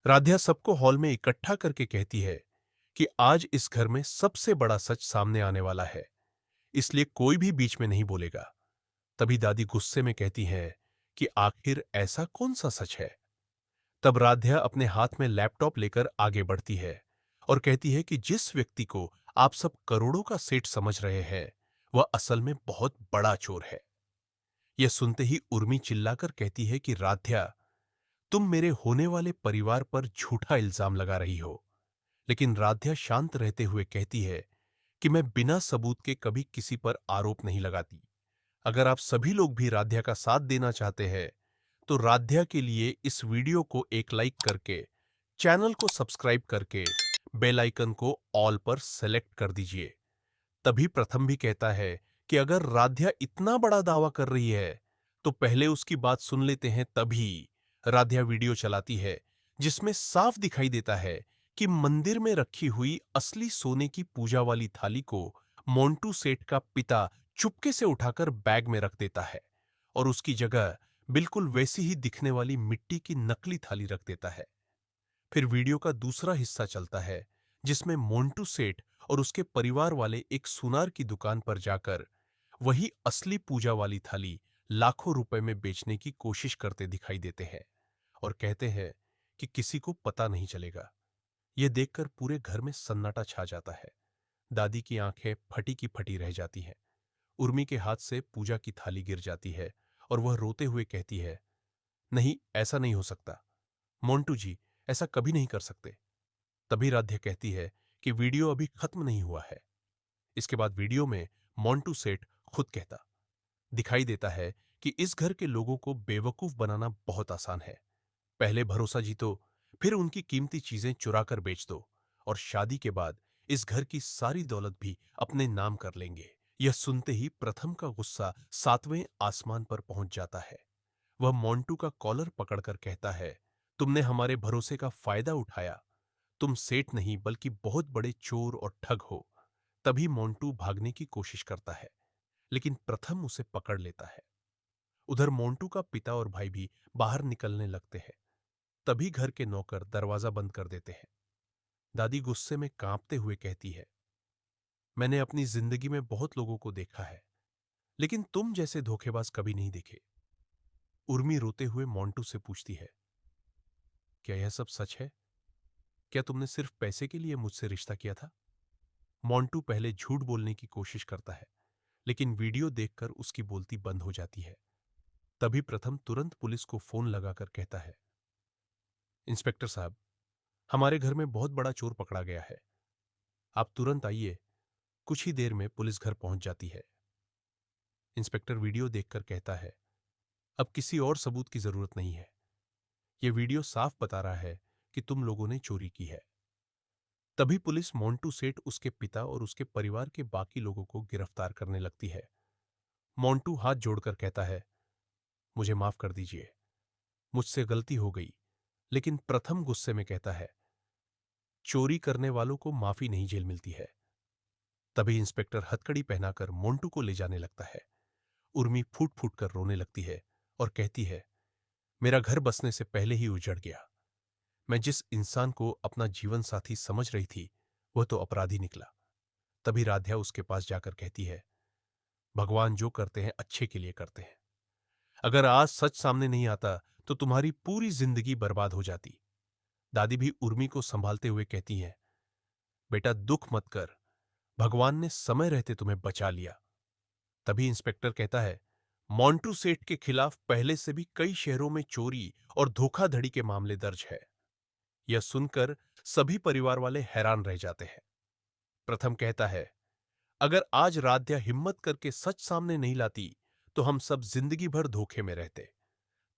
राध्या सबको हॉल में इकट्ठा करके कहती है कि आज इस घर में सबसे बड़ा सच सामने आने वाला है, इसलिए कोई भी बीच में नहीं बोलेगा। तभी दादी गुस्से में कहती है कि आखिर ऐसा कौन सा सच है। तब राध्या अपने हाथ में लैपटॉप लेकर आगे बढ़ती है और कहती है कि जिस व्यक्ति को आप सब करोड़ों का सेठ समझ रहे हैं, वह असल में बहुत बड़ा चोर है। यह सुनते ही उर्मी चिल्लाकर कहती है कि राध्या, तुम मेरे होने वाले परिवार पर झूठा इल्जाम लगा रही हो। लेकिन राध्या शांत रहते हुए कहती है कि मैं बिना सबूत के कभी किसी पर आरोप नहीं लगाती। अगर आप सभी लोग भी राध्या का साथ देना चाहते हैं, तो राध्या के लिए इस वीडियो को एक लाइक करके, चैनल को सब्सक्राइब करके, बेल आइकन को ऑल पर सेलेक्ट कर दीजिए। तभी प्रथम भी कहता है कि अगर राध्या इतना बड़ा दावा कर रही है, तो पहले उसकी बात सुन लेते हैं। तभी राध्या वीडियो चलाती है जिसमें साफ दिखाई देता है कि मंदिर में रखी हुई असली सोने की पूजा वाली थाली को मोंटू सेठ का पिता चुपके से उठाकर बैग में रख देता है और उसकी जगह बिल्कुल वैसी ही दिखने वाली मिट्टी की नकली थाली रख देता है। फिर वीडियो का दूसरा हिस्सा चलता है जिसमें मोंटू सेठ और उसके परिवार वाले एक सुनार की दुकान पर जाकर वही असली पूजा वाली थाली लाखों रुपए में बेचने की कोशिश करते दिखाई देते हैं और कहते हैं कि किसी को पता नहीं चलेगा। यह देखकर पूरे घर में सन्नाटा छा जाता है। दादी की आंखें फटी की फटी रह जाती हैं। उर्मी के हाथ से पूजा की थाली गिर जाती है और वह रोते हुए कहती है, नहीं, ऐसा नहीं हो सकता। मोंटू जी, ऐसा कभी नहीं कर सकते। तभी राध्या कहती है कि वीडियो अभी खत्म नहीं हुआ है। इसके बाद वीडियो में मोंटू सेठ खुद कहता दिखाई देता है कि इस घर के लोगों को बेवकूफ बनाना बहुत आसान है। पहले भरोसा जीतो, फिर उनकी कीमती चीजें चुरा कर बेच दो और शादी के बाद इस घर की सारी दौलत भी अपने नाम कर लेंगे। यह सुनते ही प्रथम का गुस्सा सातवें आसमान पर पहुंच जाता है। वह मोंटू का कॉलर पकड़कर कहता है, तुमने हमारे भरोसे का फायदा उठाया। तुम सेठ नहीं बल्कि बहुत बड़े चोर और ठग हो। तभी मोंटू भागने की कोशिश करता है, लेकिन प्रथम उसे पकड़ लेता है। उधर मोंटू का पिता और भाई भी बाहर निकलने लगते हैं। तभी घर के नौकर दरवाजा बंद कर देते हैं। दादी गुस्से में कांपते हुए कहती है, मैंने अपनी जिंदगी में बहुत लोगों को देखा है, लेकिन तुम जैसे धोखेबाज कभी नहीं देखे। उर्मी रोते हुए मोंटू से पूछती है, क्या यह सब सच है? क्या तुमने सिर्फ पैसे के लिए मुझसे रिश्ता किया था? मोंटू पहले झूठ बोलने की कोशिश करता है, लेकिन वीडियो देखकर उसकी बोलती बंद हो जाती है। तभी प्रथम तुरंत पुलिस को फोन लगाकर कहता है, इंस्पेक्टर साहब, हमारे घर में बहुत बड़ा चोर पकड़ा गया है। आप तुरंत आइए। कुछ ही देर में पुलिस घर पहुंच जाती है। इंस्पेक्टर वीडियो देखकर कहता है, अब किसी और सबूत की जरूरत नहीं है। यह वीडियो साफ बता रहा है कि तुम लोगों ने चोरी की है। तभी पुलिस मोंटू सेठ, उसके पिता और उसके परिवार के बाकी लोगों को गिरफ्तार करने लगती है। मोंटू हाथ जोड़कर कहता है, मुझे माफ कर दीजिए, मुझसे गलती हो गई। लेकिन प्रथम गुस्से में कहता है, चोरी करने वालों को माफी नहीं जेल मिलती है। तभी इंस्पेक्टर हथकड़ी पहनाकर मोंटू को ले जाने लगता है। उर्मी फूट फूट कर रोने लगती है और कहती है, मेरा घर बसने से पहले ही उजड़ गया। मैं जिस इंसान को अपना जीवन साथी समझ रही थी, वह तो अपराधी निकला। तभी राध्या उसके पास जाकर कहती है, भगवान जो करते हैं अच्छे के लिए करते हैं। अगर आज सच सामने नहीं आता तो तुम्हारी पूरी जिंदगी बर्बाद हो जाती। दादी भी उर्मी को संभालते हुए कहती हैं, बेटा दुख मत कर, भगवान ने समय रहते तुम्हें बचा लिया। तभी इंस्पेक्टर कहता है, मोंटू सेठ के खिलाफ पहले से भी कई शहरों में चोरी और धोखाधड़ी के मामले दर्ज है। यह सुनकर सभी परिवार वाले हैरान रह जाते हैं। प्रथम कहता है, अगर आज राध्या हिम्मत करके सच सामने नहीं लाती, तो हम सब जिंदगी भर धोखे में रहते।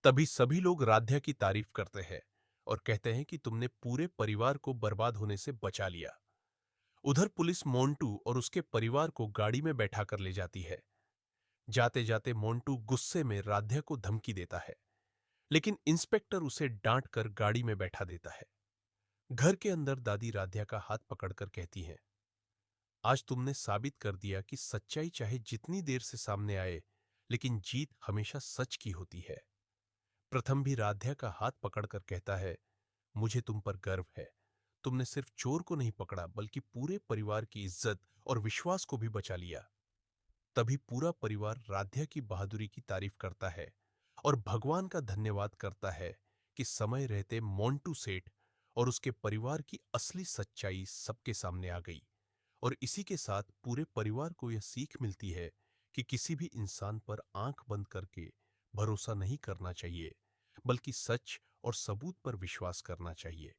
तभी सभी लोग राध्या की तारीफ करते हैं और कहते हैं कि तुमने पूरे परिवार को बर्बाद होने से बचा लिया। उधर पुलिस मोंटू और उसके परिवार को गाड़ी में बैठाकर ले जाती है। जाते जाते मोंटू गुस्से में राध्या को धमकी देता है, लेकिन इंस्पेक्टर उसे डांट कर गाड़ी में बैठा देता है। घर के अंदर दादी राध्या का हाथ पकड़कर कहती हैं, आज तुमने साबित कर दिया कि सच्चाई चाहे जितनी देर से सामने आए, लेकिन जीत हमेशा सच की होती है। प्रथम भी राध्या का हाथ पकड़कर कहता है, मुझे तुम पर गर्व है। तुमने सिर्फ चोर को नहीं पकड़ा बल्कि पूरे परिवार की इज्जत और विश्वास को भी बचा लिया। तभी पूरा परिवार राध्या की बहादुरी की तारीफ करता है और भगवान का धन्यवाद करता है कि समय रहते मोंटू सेठ और उसके परिवार की असली सच्चाई सबके सामने आ गई। और इसी के साथ पूरे परिवार को यह सीख मिलती है कि किसी भी इंसान पर आंख बंद करके भरोसा नहीं करना चाहिए, बल्कि सच और सबूत पर विश्वास करना चाहिए।